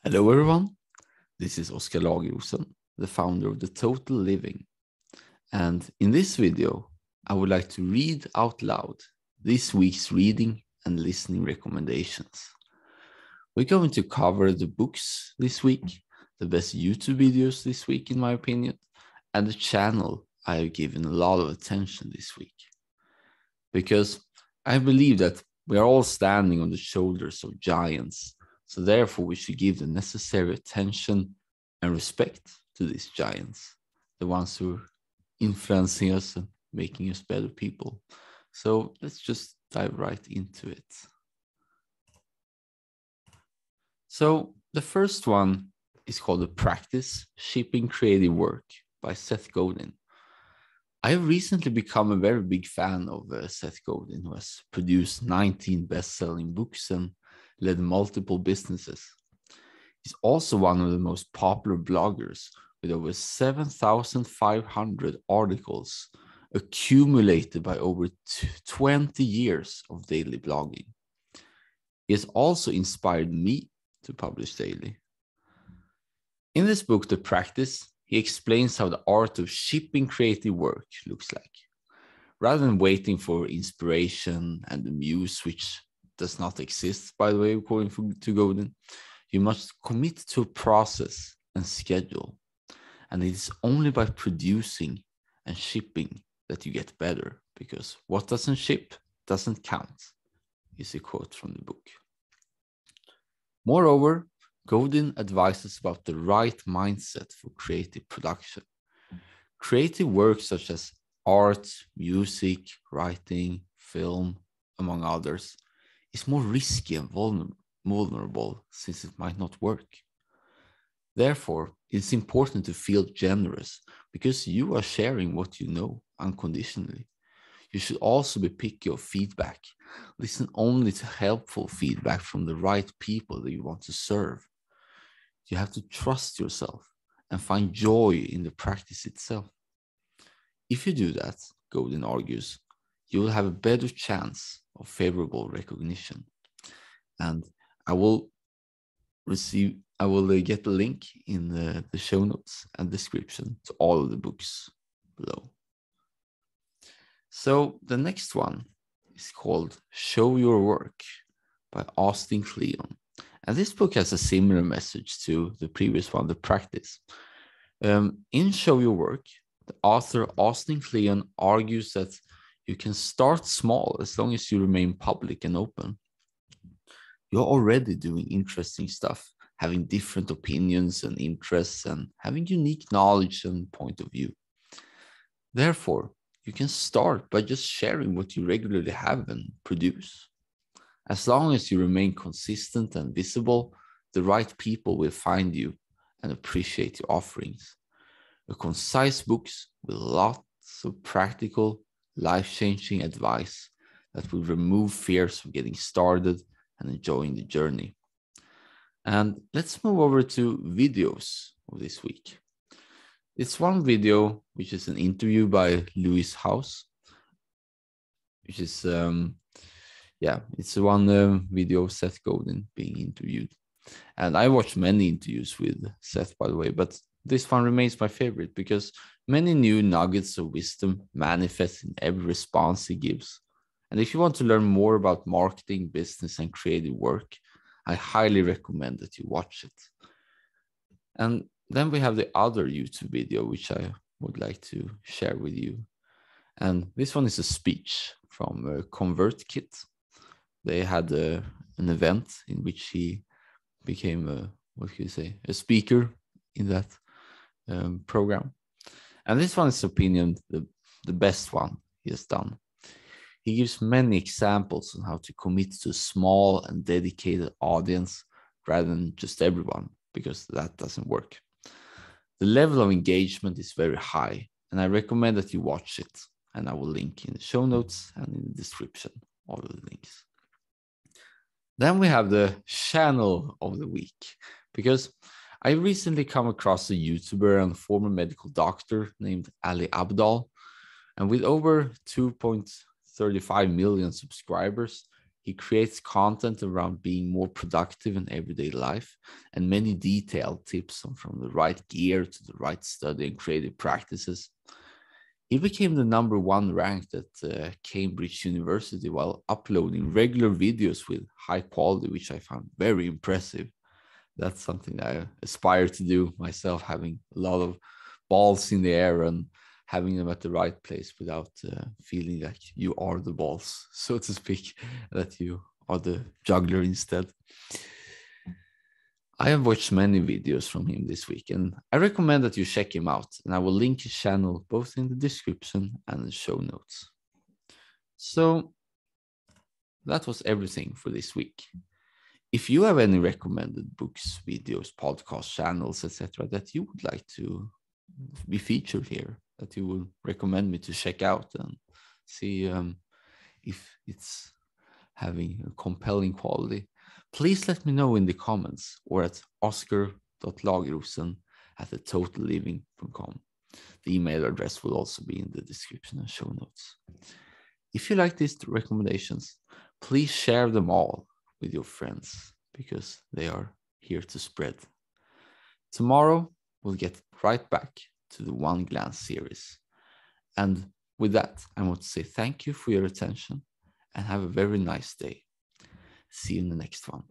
Hello everyone, this is Oskar Lagerosen, the founder of The Total Living. And in this video, I would like to read out loud this week's reading and listening recommendations. We're going to cover the books this week, the best YouTube videos this week in my opinion, and the channel I have given a lot of attention this week. Because I believe that we are all standing on the shoulders of giants. So therefore, we should give the necessary attention and respect to these giants, the ones who are influencing us and making us better people. So let's just dive right into it. So the first one is called The Practice, Shipping Creative Work by Seth Godin. I have recently become a very big fan of Seth Godin, who has produced 19 best-selling books and led multiple businesses. He's also one of the most popular bloggers with over 7,500 articles accumulated by over 20 years of daily blogging. He has also inspired me to publish daily. In this book, The Practice, he explains how the art of shipping creative work looks like. Rather than waiting for inspiration and the muse, which does not exist, by the way, according to Godin, you must commit to a process and schedule. And it is only by producing and shipping that you get better, because what doesn't ship doesn't count, is a quote from the book. Moreover, Godin advises about the right mindset for creative production. Creative work such as art, music, writing, film, among others, is more risky and vulnerable since it might not work. Therefore, it's important to feel generous because you are sharing what you know unconditionally. You should also be picky of feedback. Listen only to helpful feedback from the right people that you want to serve. You have to trust yourself and find joy in the practice itself. If you do that, Godin argues, you will have a better chance of favorable recognition. And I will get the link in the show notes and description to all of the books below. So the next one is called Show Your Work by Austin Kleon. And this book has a similar message to the previous one, The Practice. In Show Your Work, the author Austin Kleon argues that you can start small as long as you remain public and open. You're already doing interesting stuff, having different opinions and interests, and having unique knowledge and point of view. Therefore, you can start by just sharing what you regularly have and produce. As long as you remain consistent and visible, the right people will find you and appreciate your offerings. A concise books with lots of practical, life-changing advice that will remove fears of getting started and enjoying the journey. And let's move over to videos of this week. It's one video, which is an interview by Lewis Howes, which is, it's one video of Seth Godin being interviewed. And I watched many interviews with Seth, by the way, but this one remains my favorite because many new nuggets of wisdom manifest in every response he gives. And if you want to learn more about marketing, business, and creative work, I highly recommend that you watch it. And then we have the other YouTube video, which I would like to share with you. And this one is a speech from ConvertKit. They had an event in which he became a speaker in that program. And this one is opinion the best one he has done. He gives many examples on how to commit to a small and dedicated audience rather than just everyone, because that doesn't work. The level of engagement is very high, and I recommend that you watch it. And I will link in the show notes and in the description, all of the links. Then we have the channel of the week, because I recently come across a YouTuber and former medical doctor named Ali Abdaal. And with over 2.35 million subscribers, He creates content around being more productive in everyday life and many detailed tips on from the right gear to the right study and creative practices. He became the #1 ranked at Cambridge University while uploading regular videos with high quality, which I found very impressive. That's something I aspire to do myself, having a lot of balls in the air and having them at the right place without feeling like you are the balls, so to speak, that you are the juggler instead. I have watched many videos from him this week, and I recommend that you check him out. And I will link his channel both in the description and the show notes. So that was everything for this week. If you have any recommended books, videos, podcasts, channels, etc., that you would like to be featured here, that you will recommend me to check out and see if it's having a compelling quality, please let me know in the comments or at oscar.lagrosen@thetotalliving.com. The email address will also be in the description and show notes. If you like these recommendations, please share them all with your friends because they are here to spread. Tomorrow, we'll get right back to the One Glance series. And with that, I want to say thank you for your attention and have a very nice day. See you in the next one.